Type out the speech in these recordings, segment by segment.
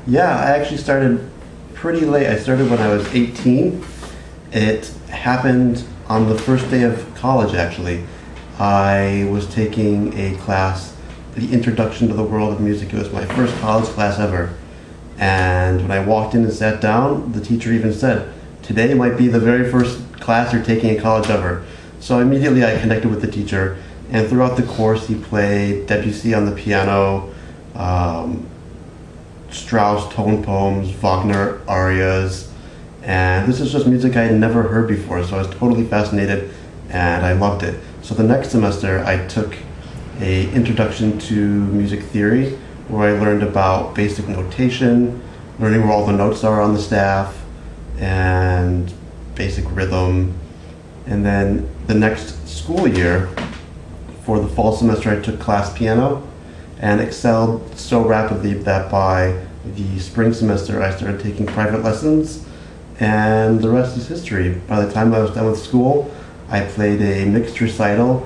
Yeah, I actually started pretty late. I started when I was 18. It happened on the first day of college, actually. I was taking a class, the Introduction to the World of Music. It was my first college class ever. And when I walked in and sat down, the teacher even said, "Today might be the very first class you're taking in college ever." So immediately I connected with the teacher, and throughout the course he played Debussy on the piano, Strauss tone poems, Wagner arias, and this is just music I had never heard before, so I was totally fascinated and I loved it. So the next semester I took a introduction to music theory where I learned about basic notation, learning where all the notes are on the staff, and basic rhythm. And then the next school year, for the fall semester, I took class piano and excelled so rapidly that by the spring semester I started taking private lessons, and the rest is history. By the time I was done with school, I played a mixed recital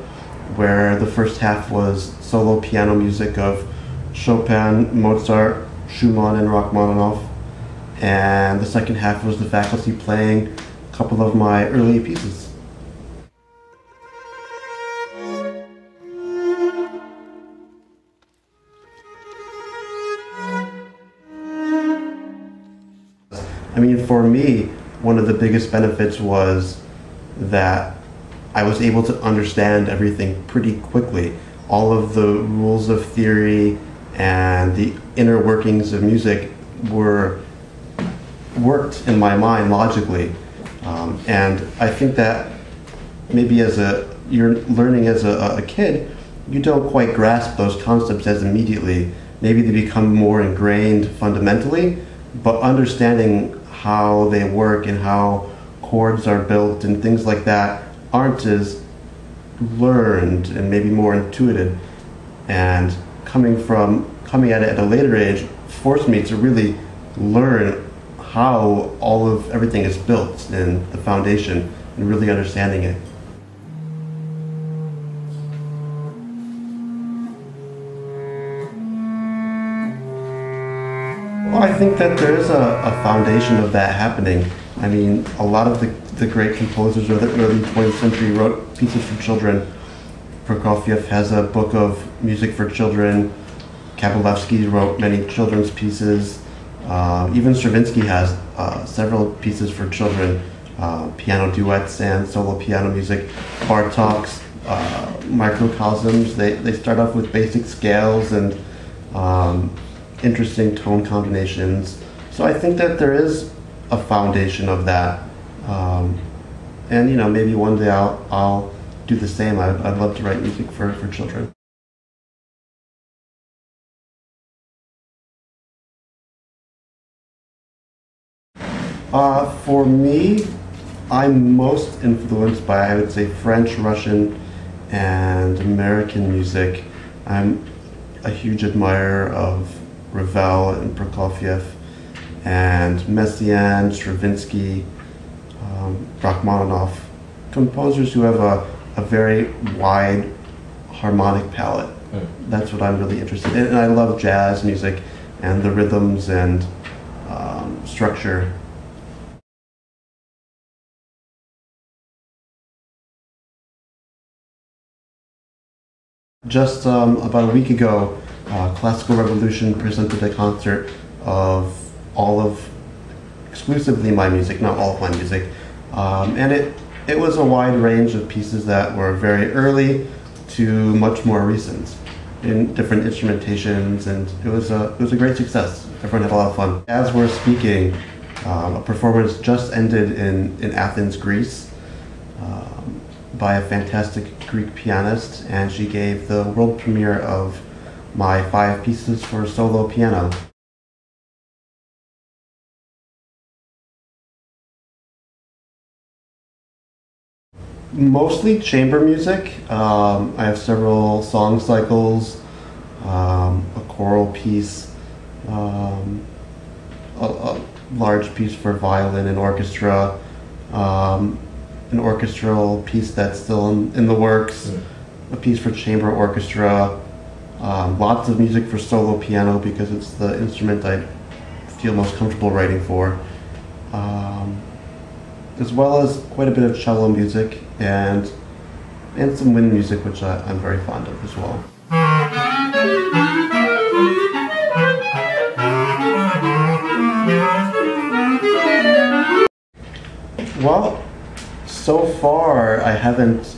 where the first half was solo piano music of Chopin, Mozart, Schumann, and Rachmaninoff, and the second half was the faculty playing a couple of my early pieces. I mean, for me, one of the biggest benefits was that I was able to understand everything pretty quickly. All of the rules of theory and the inner workings of music worked in my mind logically. And I think that maybe you're learning as a kid, you don't quite grasp those concepts as immediately. Maybe they become more ingrained fundamentally, but understanding how they work and how chords are built and things like that aren't as learned and maybe more intuitive. And coming at it at a later age forced me to really learn how everything is built and the foundation and really understanding it. Well, I think that there is a foundation of that happening. I mean, a lot of the great composers of the early 20th century wrote pieces for children. Prokofiev has a book of music for children. Kabalevsky wrote many children's pieces. Even Stravinsky has several pieces for children, piano duets and solo piano music. Bartok's microcosms, they start off with basic scales and interesting tone combinations. So I think that there is a foundation of that. And maybe one day I'll do the same. I'd love to write music for children. For me, I'm most influenced by, I would say, French, Russian, and American music. I'm a huge admirer of Ravel and Prokofiev, and Messiaen, Stravinsky, Rachmaninoff, composers who have a very wide harmonic palette. That's what I'm really interested in. And I love jazz music and the rhythms and structure. Just about a week ago, Classical Revolution presented a concert of exclusively my music, not all of my music. And it was a wide range of pieces that were very early to much more recent in different instrumentations, and it was a great success. Everyone had a lot of fun. As we're speaking, a performance just ended in Athens, Greece, by a fantastic Greek pianist, and she gave the world premiere of my 5 pieces for solo piano. Mostly chamber music. I have several song cycles, a choral piece, a large piece for violin and orchestra, an orchestral piece that's still in the works, a piece for chamber orchestra, lots of music for solo piano because it's the instrument I feel most comfortable writing for, as well as quite a bit of cello music and some wind music, which I'm very fond of as well. Well, so far I haven't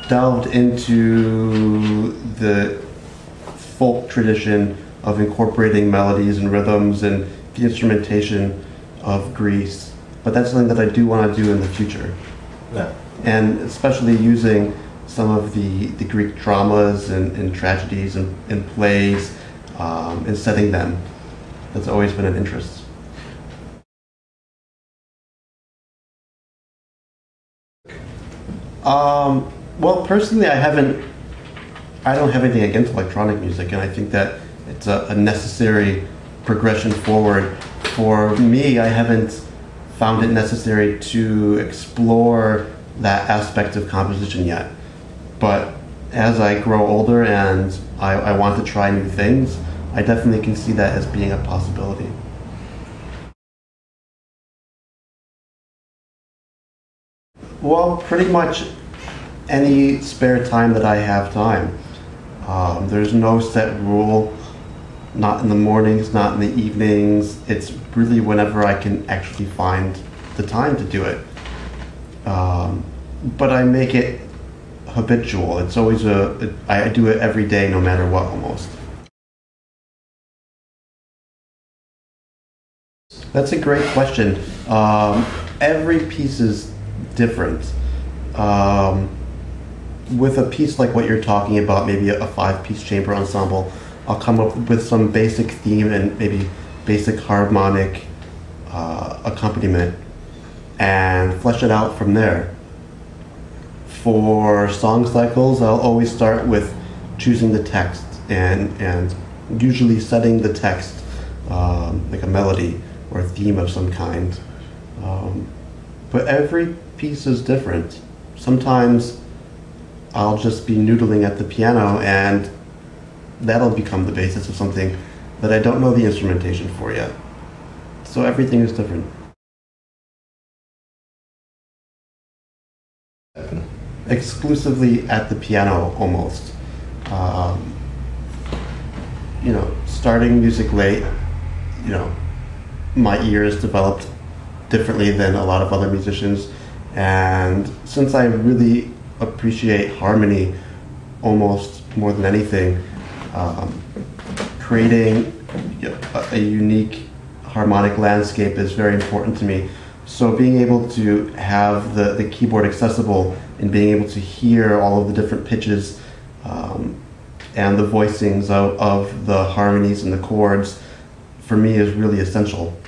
delved into the folk tradition of incorporating melodies and rhythms and the instrumentation of Greece, but that's something that I do want to do in the future. Yeah. And especially using some of the Greek dramas and tragedies and plays and setting them. That's always been an interest. Well, personally, I don't have anything against electronic music, and I think that it's a necessary progression forward. For me, I haven't found it necessary to explore that aspect of composition yet. But as I grow older and I want to try new things, I definitely can see that as being a possibility. Well, pretty much any spare time that I have time. There's no set rule, not in the mornings, not in the evenings. It's really whenever I can actually find the time to do it. But I make it habitual. It's always I do it every day, no matter what, almost. That's a great question. Every piece is different. With a piece like what you're talking about, maybe a 5-piece chamber ensemble, I'll come up with some basic theme and maybe basic harmonic accompaniment and flesh it out from there. For song cycles, I'll always start with choosing the text and usually setting the text like a melody or a theme of some kind. But every piece is different. Sometimes I'll just be noodling at the piano and that'll become the basis of something that I don't know the instrumentation for yet. So everything is different. Exclusively at the piano, almost. Starting music late, my ears developed differently than a lot of other musicians, and since I really appreciate harmony almost more than anything, creating a unique harmonic landscape is very important to me. So being able to have the keyboard accessible and being able to hear all of the different pitches and the voicings of the harmonies and the chords, for me, is really essential.